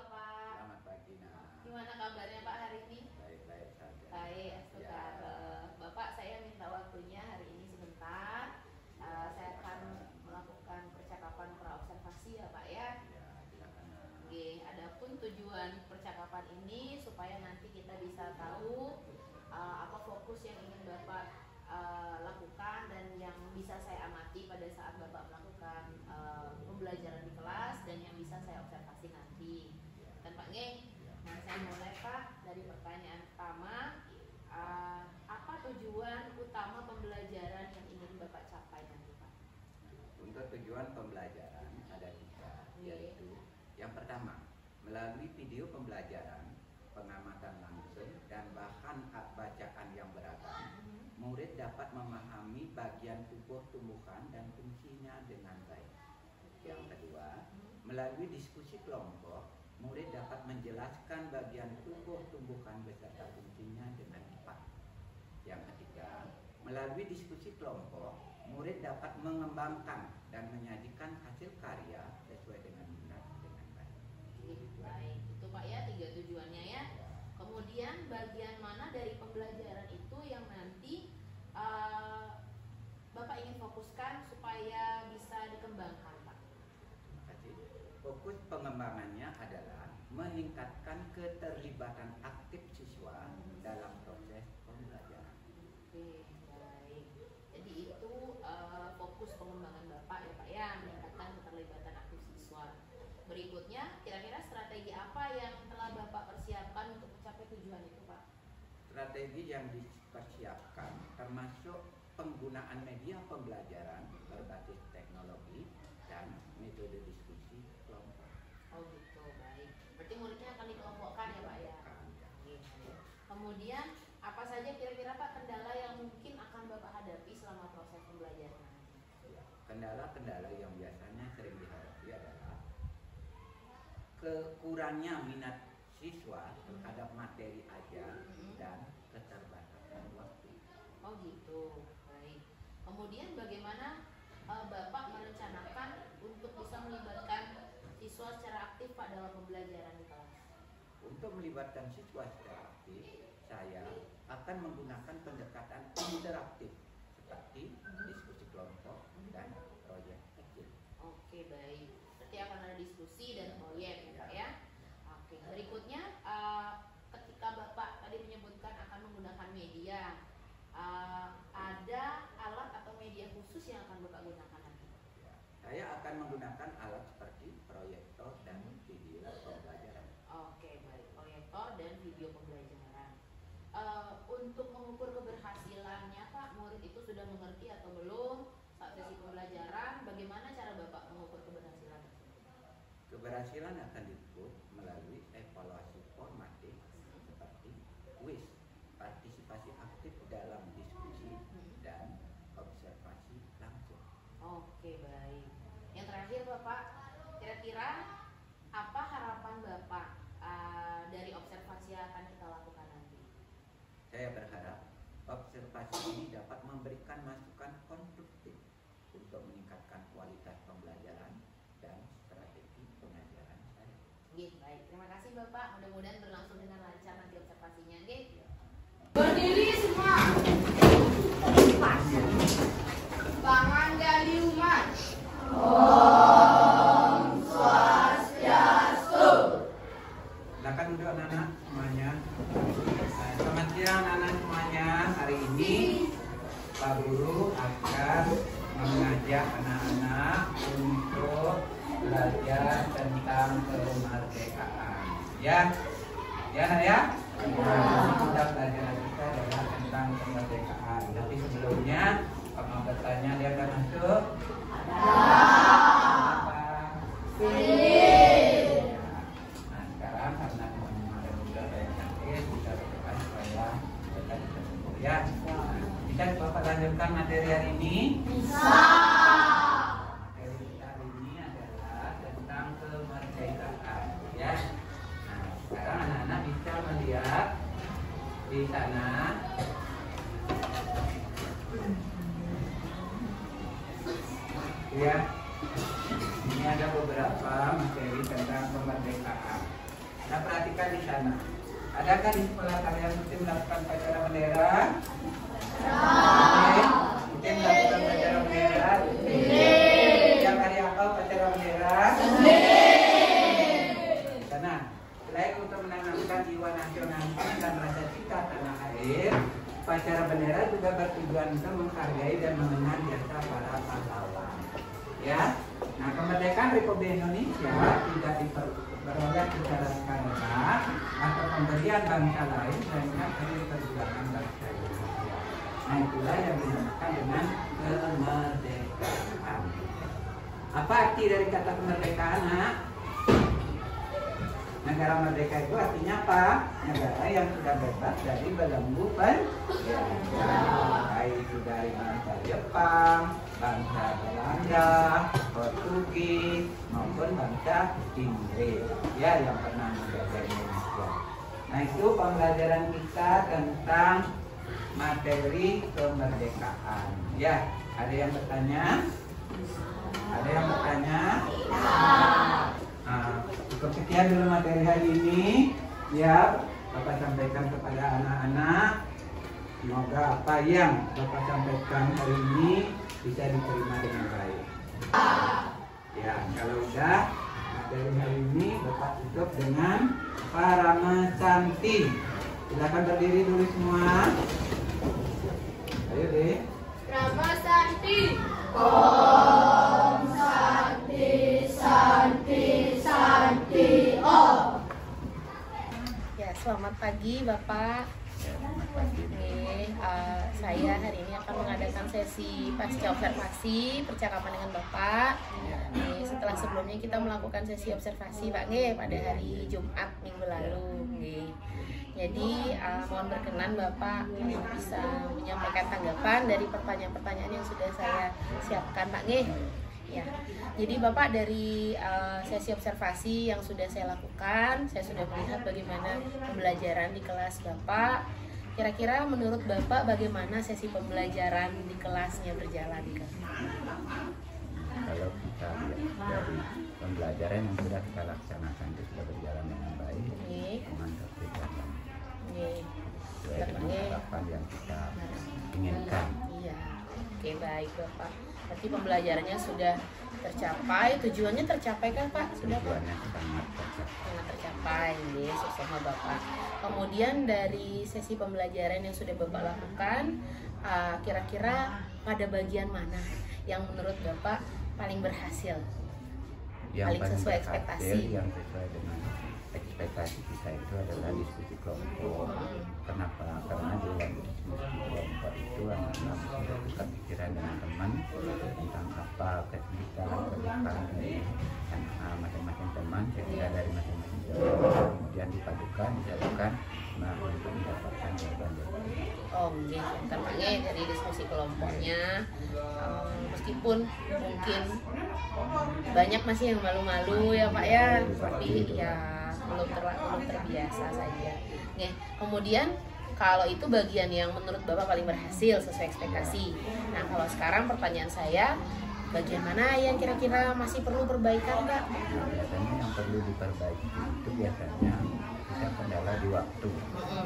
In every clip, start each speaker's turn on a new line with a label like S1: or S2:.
S1: Bapak.
S2: Selamat pagi, Nak.
S1: Gimana kabarnya Pak hari ini?
S2: Baik-baik saja.
S1: Baik,
S2: Ya.
S1: Bapak, saya minta waktunya hari ini sebentar. Saya akan melakukan percakapan praobservasi ya Pak ya.
S2: Ya, silakan.
S1: Oke, adapun tujuan percakapan ini supaya nanti kita bisa tahu apa fokus yang ingin Bapak lakukan dan yang bisa saya amati pada saat Bapak melakukan pembelajaran di kelas dan yang bisa saya observasi nanti. Dan Pak Geng, nah saya mulai Pak dari pertanyaan pertama. Apa tujuan utama pembelajaran yang ingin Bapak capai nanti Pak?
S2: Untuk tujuan pembelajaran ada 3, yaitu yang pertama, melalui video pembelajaran, pengamatan langsung, dan bahan bacaan yang beragam, murid dapat memahami bagian tubuh tumbuhan dan fungsinya dengan baik. Yang kedua, melalui diskusi kelompok, murid dapat menjelaskan bagian tubuh tumbuhan beserta fungsinya dengan cepat. Yang ketiga, melalui diskusi kelompok, murid dapat mengembangkan dan menyajikan hasil karya sesuai dengan minat dengan baik.
S1: Baik, itu Pak ya 3 tujuannya ya. Kemudian bagian mana dari pembelajaran itu yang nanti Bapak ingin fokuskan supaya bisa dikembangkan Pak?
S2: Terima kasih. Fokus pengembangannya adalah meningkatkan keterlibatan aktif siswa dalam proses pembelajaran.
S1: Oke, baik. Jadi itu fokus pengembangan Bapak ya Pak ya, meningkatkan keterlibatan aktif siswa. Berikutnya, kira-kira strategi apa yang telah Bapak persiapkan untuk mencapai tujuan itu Pak?
S2: Strategi yang dipersiapkan termasuk penggunaan media pembelajaran berbasis teknologi dan metode diskusi kelompok.
S1: Oh gitu, baik. Berarti muridnya akan dikelompokkan ya Pak ya? Oke. Kemudian, apa saja kira-kira Pak kendala yang mungkin akan Bapak hadapi selama proses pembelajaran?
S2: Ya, kendala-kendala yang biasanya sering dihadapi adalah kekurangnya minat siswa terhadap materi ajar dan keterbatasan waktu.
S1: Oh gitu, baik. Kemudian bagaimana Bapak merencanakan untuk bisa melibatkan siswa secara aktif Pak dalam pembelajaran di kelas?
S2: Untuk melibatkan siswa secara aktif, saya akan menggunakan pendekatan interaktif seperti diskusi kelompok dan proyek kecil.
S1: Oke, baik. Berarti akan ada diskusi dan proyek ya Pak ya. Oke, berikutnya ketika Bapak tadi menyebutkan akan menggunakan media, ada alat atau media khusus yang akan Bapak gunakan nanti?
S2: Ya, saya akan menggunakan alat seperti proyektor dan video pembelajaran.
S1: Oke, baik. Proyektor dan video pembelajaran. Untuk mengukur keberhasilannya Pak, murid itu sudah mengerti atau belum saat sesi pembelajaran? Bagaimana cara Bapak mengukur keberhasilan tersebut?
S2: Keberhasilan akan diukur melalui evaluasi formatif seperti kuis, partisipasi aktif dalam diskusi, dan observasi langsung.
S1: Oke, baik. Yang terakhir Bapak, kira-kira apa harapan Bapak dari observasi yang akan kita lakukan nanti?
S2: Saya berharap observasi ini dapat memberikan masukan konstruktif untuk meningkatkan kualitas pembelajaran dan strategi pengajaran saya.
S1: Oke, baik. Terima kasih Bapak. Mudah-mudahan berlangsung dengan lancar nanti observasinya. Oke.
S3: Berdiri semua. Tangan dari umat. Om Swastiastu.
S2: Silakan duduk anak-anak semuanya. Selamat siang anak-anak semuanya. Hari ini Pak Guru akan mengajak anak-anak untuk belajar tentang kemerdekaan. Ya, ya nak ya. Kita pelajaran kita adalah tentang kemerdekaan. Tapi sebelumnya, Pak mau bertanya dia akan masuk. Apa? Nah sekarang karena teman-teman sudah banyak sakit, kita berdoa supaya mereka bisa sembuh ya. Bisa Bapak lanjutkan materi hari ini?
S3: Bisa.
S2: Materi kita hari ini adalah tentang kemerdekaan ya. Nah sekarang anak-anak bisa melihat di sana. Ya, ini ada beberapa materi tentang kemerdekaan. Nah, perhatikan di sana. Adakah di sekolah kalian rutin melakukan upacara bendera? Rutin melakukan upacara bendera? Setiap hari apa upacara bendera? Karena selain untuk menanamkan jiwa nasionalisme dan rasa cinta tanah air, upacara bendera juga bertujuan untuk menghargai dan mengenang jasa para pahlawan. Ya, nah kemerdekaan Republik Indonesia tidak diperoleh secara sukarela atau pemberian bangsa lain, melainkan dari perjuangan bangsa Indonesia. Nah itulah yang dinamakan dengan kemerdekaan. Apa arti dari kata kemerdekaan, nak? Negara merdeka itu artinya apa? Negara yang sudah bebas dari belenggu penjajah, baik itu dari bangsa Jepang, bangsa Belanda, Portugis maupun bangsa Inggris, ya, yang pernah menjajah Indonesia. Nah itu pembelajaran kita tentang materi kemerdekaan. Ya, ada yang bertanya? Ada yang bertanya? Cukup sekian dulu materi hari ini, ya. Bapak sampaikan kepada anak-anak. Semoga apa yang Bapak sampaikan hari ini bisa diterima dengan baik. Ya, kalau udah materi hari ini Bapak tutup dengan Parama Santi. Silakan berdiri dulu semua. Ayo deh.
S3: Rama Santi.
S4: Om Santi Santi Santi Om.
S1: Ya, selamat pagi Bapak. Nih, saya hari ini akan mengadakan sesi pasca observasi percakapan dengan Bapak. Nih, setelah sebelumnya kita melakukan sesi observasi Pak nih pada hari Jumat minggu lalu. Nih. Jadi mohon berkenan Bapak bisa menyampaikan tanggapan dari pertanyaan-pertanyaan yang sudah saya siapkan Pak nih. Ya, jadi Bapak dari sesi observasi yang sudah saya lakukan, saya sudah melihat bagaimana pembelajaran di kelas Bapak. Kira-kira menurut Bapak bagaimana sesi pembelajaran di kelasnya berjalan?
S2: Kalau kita lihat dari pembelajaran yang sudah kita laksanakan itu sudah berjalan dengan baik, aman, tertib, dan damai. Sesuai dengan harapan yang kita inginkan.
S1: Iya, oke, baik Bapak. Berarti pembelajarannya sudah tercapai, tujuannya tercapai kan Pak? Sudah Pak?
S2: Tujuannya sangat
S1: tercapai, ya, sama Bapak. Kemudian dari sesi pembelajaran yang sudah Bapak lakukan, kira-kira pada bagian mana yang menurut Bapak paling berhasil? Paling sesuai ekspektasi?
S2: Yang sesuai dengan ekspektasi kita itu adalah diskusi kelompok. Kenapa? Karena di dalam diskusi kelompok itu anak-anak sudah tukar pikiran dengan teman tentang apa kesulitan, keluhan dari masing-masing teman, sehingga dari masing-masing jawaban kemudian dipadukan, disatukan, untuk mendapatkan jawaban.
S1: Oh, gitu. Tampaknya dari diskusi kelompoknya, meskipun mungkin banyak masih yang malu-malu ya Pak ya, tapi ya belum terbiasa saja. Nih, kemudian kalau itu bagian yang menurut Bapak paling berhasil sesuai ekspektasi. Nah, kalau sekarang pertanyaan saya, bagian mana yang kira-kira masih perlu perbaikan, Pak?
S2: Biasanya yang perlu diperbaiki itu biasanya kita kendala di waktu,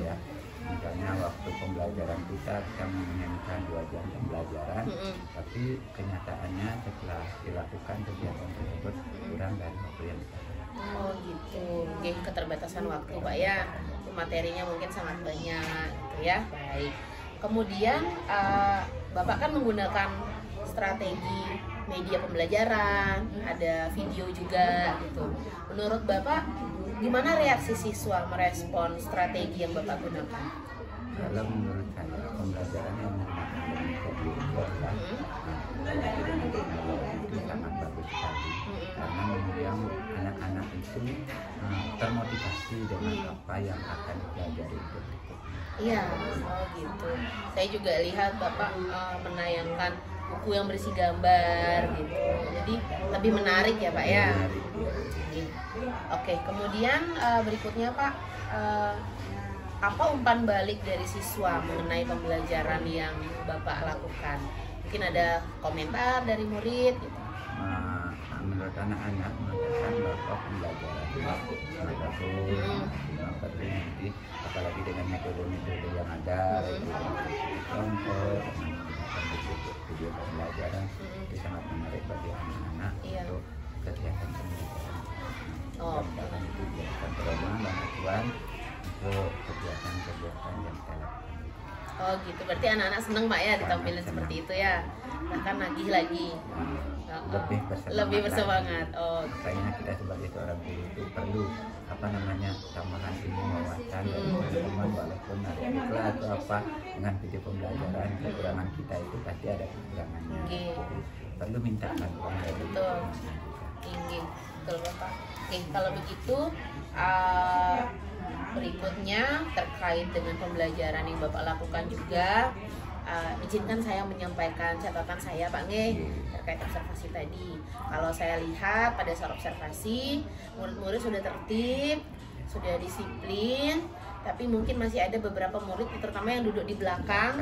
S2: ya. Misalnya waktu pembelajaran kita menginginkan 2 jam pembelajaran, tapi kenyataannya setelah dilakukan kegiatan tersebut kurang dari waktu yang dikatakan.
S1: Oh gitu, oke, keterbatasan waktu Pak ya, materinya mungkin sangat banyak gitu ya. Baik, kemudian Bapak kan menggunakan strategi media pembelajaran, ada video juga gitu. Menurut Bapak gimana reaksi siswa merespon strategi yang Bapak gunakan?
S2: Kalau menurut saya pembelajaran yang menggunakan video itu adalah itu sangat bagus sekali, karena kemudian anak-anak itu termotivasi dengan apa yang akan dipelajari itu.
S1: Iya, oh gitu. Saya juga lihat Bapak menayangkan buku yang berisi gambar gitu, jadi lebih menarik ya Pak ya. Oke, kemudian berikutnya Pak, apa umpan balik dari siswa mengenai pembelajaran yang Bapak lakukan? Mungkin ada komentar dari murid gitu.
S2: Menurut anak-anak mengingatkan bahwa pembelajaran itu sangat bagus, memang perlu nanti apalagi dengan metode-metode yang ada, itu contoh video pembelajaran itu sangat menarik bagi anak-anak untuk kegiatan pembelajaran. Dan itu dilakukan trauma dan tujuan untuk kegiatan-kegiatan yang kita lakukan.
S1: Oh gitu, berarti anak-anak seneng Pak ya ditampilin seperti itu ya, bahkan nagih lagi. Lebih bersemangat. Oh,
S2: makanya kita sebagai seorang guru itu perlu tambahan ilmu wawasan dari teman-teman, walaupun ada kelas atau apa dengan video pembelajaran, kekurangan kita itu pasti ada kekurangannya. Jadi, perlu minta bantuan dari
S1: betul. Betul Bapak. Oke, kalau begitu berikutnya terkait dengan pembelajaran yang Bapak lakukan juga, izinkan saya menyampaikan catatan saya Pak Nge terkait observasi tadi. Kalau saya lihat pada saat observasi, murid-murid sudah tertib, sudah disiplin, tapi mungkin masih ada beberapa murid, terutama yang duduk di belakang,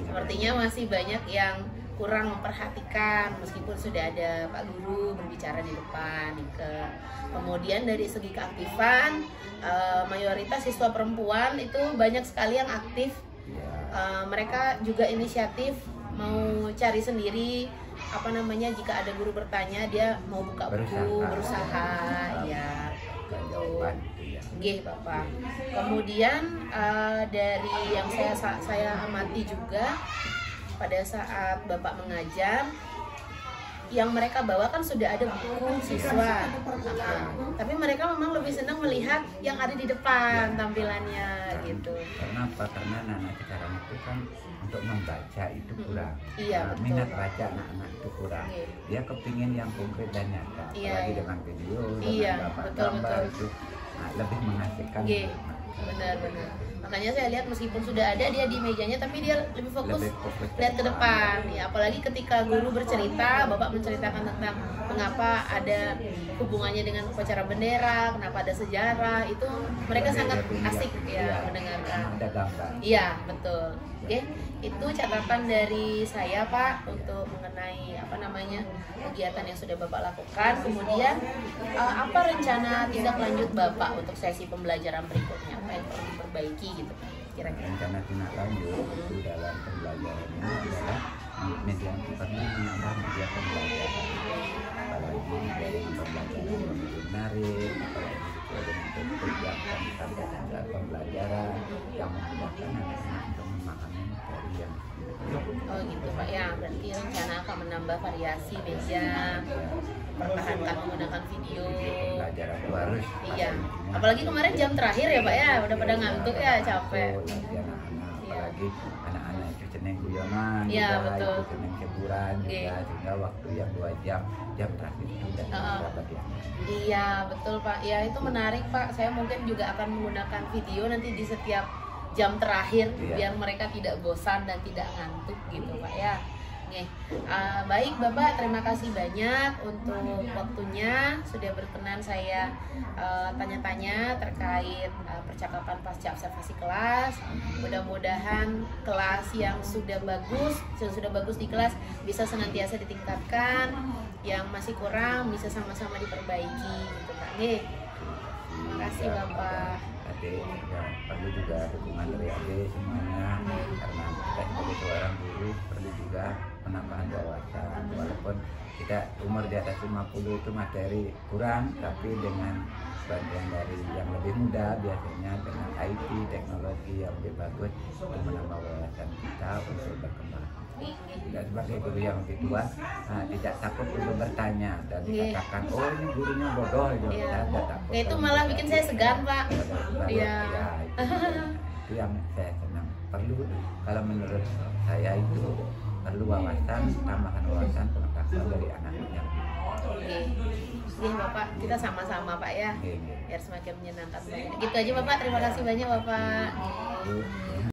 S1: sepertinya masih banyak yang kurang memperhatikan meskipun sudah ada Pak Guru berbicara di depan. Kemudian dari segi keaktifan, mayoritas siswa perempuan itu banyak sekali yang aktif. Mereka juga inisiatif mau cari sendiri jika ada guru bertanya dia mau buka buku, berusaha ya. Nggih Bapak. Kemudian dari yang saya amati juga pada saat Bapak mengajar, yang mereka bawa kan sudah ada buku siswa, tapi mereka memang lebih senang melihat yang ada di depan tampilannya gitu.
S2: Karena apa? Karena anak-anak sekarang itu kan untuk membaca itu kurang.
S1: Minat
S2: baca anak-anak itu kurang. Dia kepingin yang konkret dan nyata, apalagi dengan video, dengan gambar itu lebih mengasihkan.
S1: Benar-benar. Makanya saya lihat meskipun sudah ada dia di mejanya, tapi dia lebih fokus lihat ke depan. Ya, apalagi ketika guru bercerita, Bapak menceritakan tentang mengapa ada hubungannya dengan upacara bendera, kenapa ada sejarah, itu mereka sangat asik ya mendengarkan.
S2: Ada gambar.
S1: Iya, betul. Oke, itu catatan dari saya Pak untuk mengenai kegiatan yang sudah Bapak lakukan. Kemudian apa rencana tindak lanjut Bapak untuk sesi pembelajaran berikutnya? Apa yang perlu diperbaiki gitu kira-kira?
S2: Rencana tindak lanjut itu dalam pembelajarannya adalah media sifatnya menambah media pembelajaran, apalagi dari pembelajaran yang lebih menarik, apalagi dengan topik yang akan disampaikan dalam pembelajaran yang memudahkan anak-anak untuk memahami materi yang
S1: Oh gitu Pak ya, berarti rencana akan menambah variasi meja, pertahankan menggunakan video.
S2: Pembelajaran itu harus.
S1: Iya, apalagi kemarin jam terakhir ya Pak ya, udah pada ngantuk ya, capek.
S2: Apalagi anak-anak itu seneng guyonan,
S1: betul.
S2: Itu seneng hiburan, sehingga waktu yang 2 jam terakhir itu dapat ya.
S1: Iya betul Pak, ya itu menarik Pak. Saya mungkin juga akan menggunakan video nanti di setiap jam terakhir biar mereka tidak bosan dan tidak ngantuk gitu Pak ya. Baik Bapak, terima kasih banyak untuk waktunya, sudah berkenan saya tanya-tanya terkait percakapan pasca observasi kelas. Mudah-mudahan kelas yang sudah bagus di kelas bisa senantiasa ditingkatkan, yang masih kurang bisa sama-sama diperbaiki gitu Pak. Terima kasih Bapak.
S2: Adik, ya perlu juga dukungan dari adik semuanya, karena kita sebagai seorang guru perlu juga penambahan wawasan. Walaupun kita umur di atas 50 itu materi kurang, tapi dengan bantuan dari yang lebih muda, biasanya dengan IT, teknologi yang lebih bagus, untuk menambah wawasan kita untuk berkembang. Tidak sebagai guru yang lebih tua, tidak takut untuk bertanya dan dikatakan, oh ini gurunya bodoh, tidak takut.
S1: Itu malah bikin saya segan Pak.
S2: Iya. Itu yang saya senang. Perlu, kalau menurut saya itu perlu wawasan, tambahan wawasan pengetahuan dari anak-anak.
S1: Bapak, kita sama-sama Pak ya, biar semakin menyenangkan. Gitu aja Bapak, terima kasih banyak Bapak.